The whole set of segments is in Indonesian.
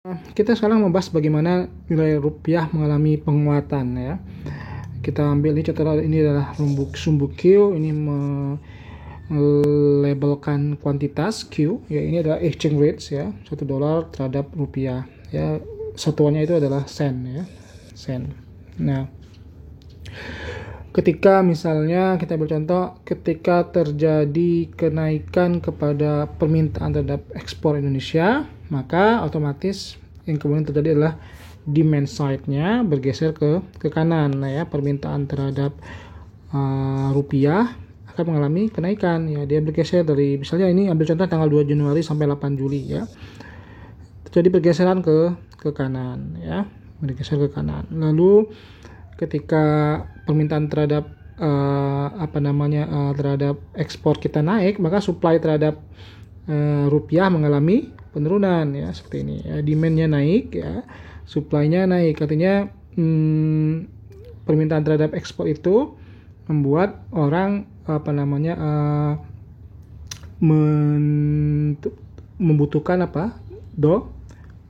Kita sekarang membahas bagaimana nilai rupiah mengalami penguatan ya. Kita ambil ini contoh, ini adalah sumbu Q, ini melabelkan kuantitas Q ya, ini adalah exchange rates ya, $1 terhadap rupiah ya, satuannya itu adalah sen ya, sen. Nah, ketika misalnya kita ambil contoh, ketika terjadi kenaikan kepada permintaan terhadap ekspor Indonesia, maka otomatis yang kemudian terjadi adalah demand side-nya bergeser ke kanan. Nah ya, permintaan terhadap rupiah akan mengalami kenaikan ya, dia bergeser dari, misalnya ini ambil contoh tanggal 2 Januari sampai 8 Juli ya, terjadi pergeseran ke kanan ya, bergeser ke kanan. Lalu ketika permintaan terhadap terhadap ekspor kita naik, maka supply terhadap rupiah mengalami penurunan ya, seperti ini ya, demand-nya naik ya, supply-nya naik, artinya permintaan terhadap ekspor itu membuat orang membutuhkan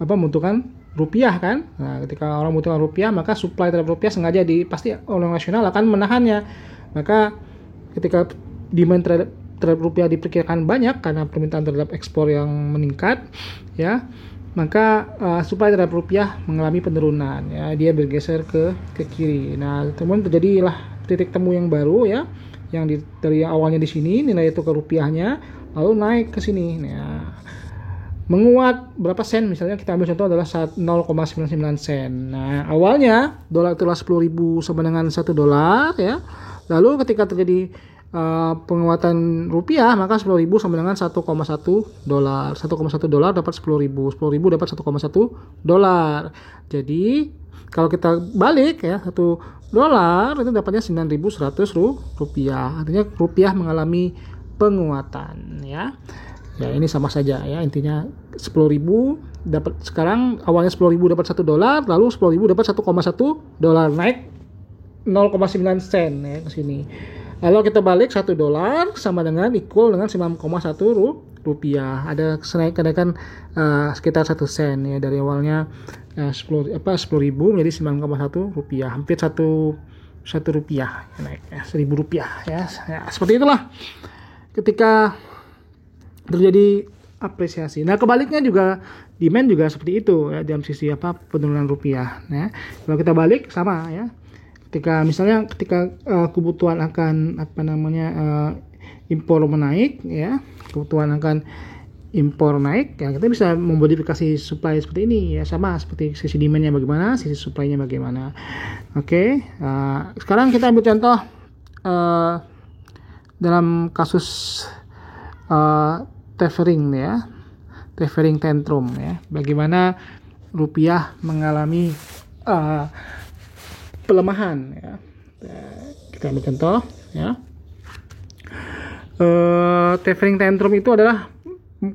membutuhkan rupiah kan. Nah, ketika orang membutuhkan rupiah, maka supply terhadap rupiah sengaja pasti orang nasional akan menahannya. Maka ketika demand terhadap rupiah diperkirakan banyak karena permintaan terhadap ekspor yang meningkat ya, maka supply terhadap rupiah mengalami penurunan ya, dia bergeser ke kiri. Nah, kemudian terjadilah titik temu yang baru ya, yang dari awalnya di sini nilai tukar rupiahnya lalu naik ke sini ya, menguat berapa sen, misalnya kita ambil contoh adalah 0,99 sen. Nah, awalnya dolar itu 10.000 sama dengan $1 ya. Lalu ketika terjadi penguatan rupiah, maka 10.000 sama dengan $1,1. 1,1 dapat 10.000, 10.000 dapat $1,1. Jadi kalau kita balik ya, $1 itu dapatnya 9.100 rupiah. Artinya rupiah mengalami penguatan ya. Ya, ini sama saja ya, intinya 10.000 dapat, sekarang awalnya 10.000 dapat $1, lalu 10.000 dapat $1,1, naik 0,9 sen ya ke sini. Lalu kita balik $1 sama dengan equal dengan 9,1 rupiah. Ada kenaikan sekitar 1 sen ya, dari awalnya 10.000 menjadi 9,1 rupiah, hampir 1 rupiah naik ya, 1.000 rupiah ya. Seperti itulah ketika terjadi apresiasi. Nah, kebaliknya juga demand juga seperti itu ya, dalam sisi penurunan rupiah ya. Kalau kita balik sama ya, ketika kebutuhan akan impor menaik ya, kebutuhan akan impor naik ya, kita bisa memodifikasi supply seperti ini ya, sama seperti sisi demand-nya bagaimana, sisi supply-nya bagaimana. Oke, sekarang kita ambil contoh dalam kasus tapering ya, tapering tantrum ya, bagaimana rupiah mengalami pelemahan ya. Kita ambil contoh ya, tapering tantrum itu adalah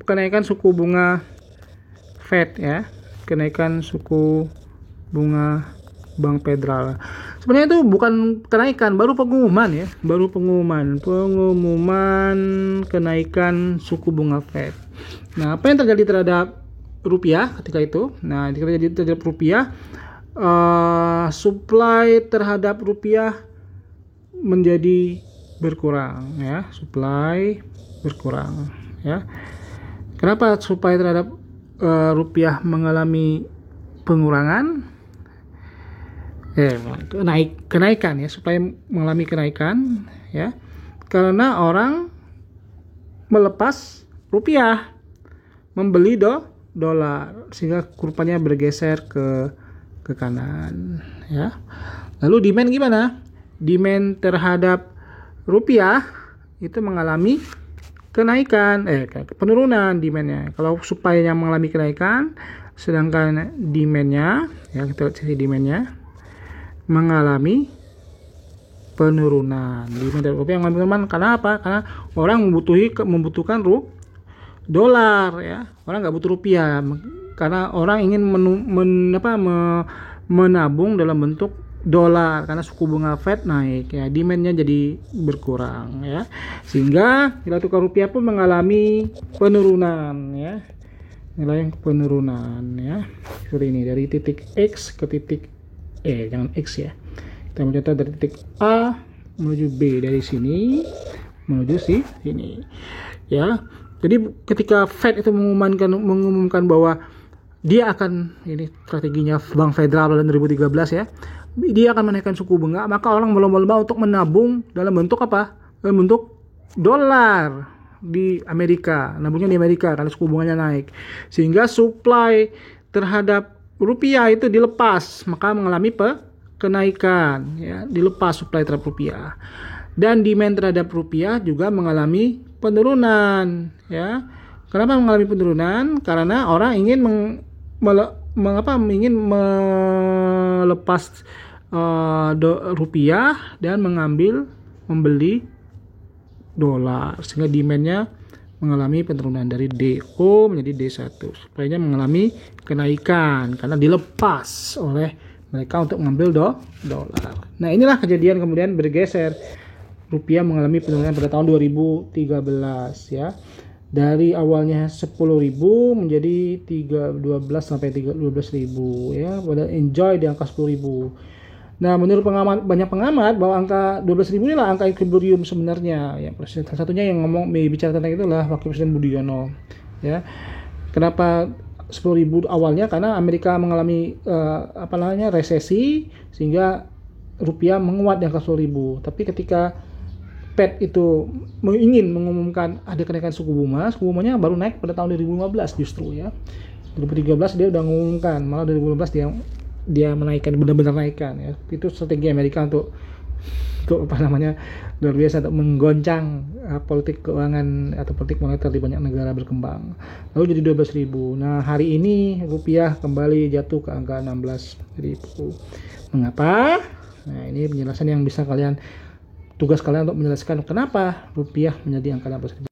kenaikan suku bunga Fed ya, kenaikan suku bunga Bank Federal. Sebenarnya itu bukan kenaikan, baru pengumuman ya, pengumuman kenaikan suku bunga Fed. Nah, apa yang terjadi terhadap rupiah ketika itu? Nah, ketika terjadi terhadap rupiah, supply terhadap rupiah menjadi berkurang ya, supply berkurang ya. Kenapa supply terhadap rupiah mengalami pengurangan? Kenaikan ya, supply mengalami kenaikan ya, karena orang melepas rupiah, membeli dolar, sehingga kurvanya bergeser ke kanan ya. Lalu demand gimana? Demand terhadap rupiah itu mengalami kenaikan, penurunan demand-nya. Kalau supply-nya mengalami kenaikan, sedangkan demand-nya ya, kita lihat sisi demand-nya mengalami penurunan. Demand dari rupiah mengalami penurunan karena apa? Karena orang membutuhkan dolar ya. Orang nggak butuh rupiah karena orang ingin menabung dalam bentuk dolar karena suku bunga Fed naik ya, demand-nya jadi berkurang ya, sehingga nilai tukar rupiah pun mengalami penurunan ya. nilai penurunan ya. Seperti ini dari titik X ke titik jangan X ya. Kita mencatat dari titik A menuju B, dari sini menuju sini ya. Jadi ketika Fed itu mengumumkan bahwa dia akan, ini strateginya Bank Federal dalam 2013 ya, dia akan menaikkan suku bunga, maka orang berlomba-lomba untuk menabung dalam bentuk apa? Dalam bentuk dolar di Amerika, nabungnya di Amerika karena suku bunganya naik, sehingga supply terhadap rupiah itu dilepas, maka mengalami kenaikan ya, dilepas supply terhadap rupiah, dan demand terhadap rupiah juga mengalami penurunan ya. Kenapa mengalami penurunan? Karena orang ingin ingin melepas rupiah dan membeli dolar, sehingga demandnya mengalami penurunan dari DO menjadi D1. Supply-nya mengalami kenaikan karena dilepas oleh mereka untuk mengambil dolar. Nah, inilah kejadian kemudian bergeser. Rupiah mengalami penurunan pada tahun 2013 ya. Dari awalnya 10.000 menjadi 12 sampai 12.000 ya. Pada enjoy di angka 10.000. Nah, menurut banyak pengamat bahwa angka 12.000 inilah angka equilibrium sebenarnya ya. Presiden salah satunya yang bicara tentang itulah Wakil Presiden Budiono ya. Kenapa 10.000 awalnya? Karena Amerika mengalami resesi, sehingga rupiah menguat di angka 10.000. Tapi ketika Fed itu ingin mengumumkan ada kenaikan suku bunganya baru naik pada tahun 2015 justru ya. 2013 dia udah mengumumkan, malah 2015 dia menaikkan, benar-benar naikkan ya. Itu strategi Amerika untuk luar biasa untuk menggoncang politik keuangan atau politik moneter di banyak negara berkembang. Lalu jadi 12.000. Nah, hari ini rupiah kembali jatuh ke angka 16.000. Mengapa? Nah, ini penjelasan yang bisa tugas kalian untuk menjelaskan kenapa rupiah menjadi angka 16.000.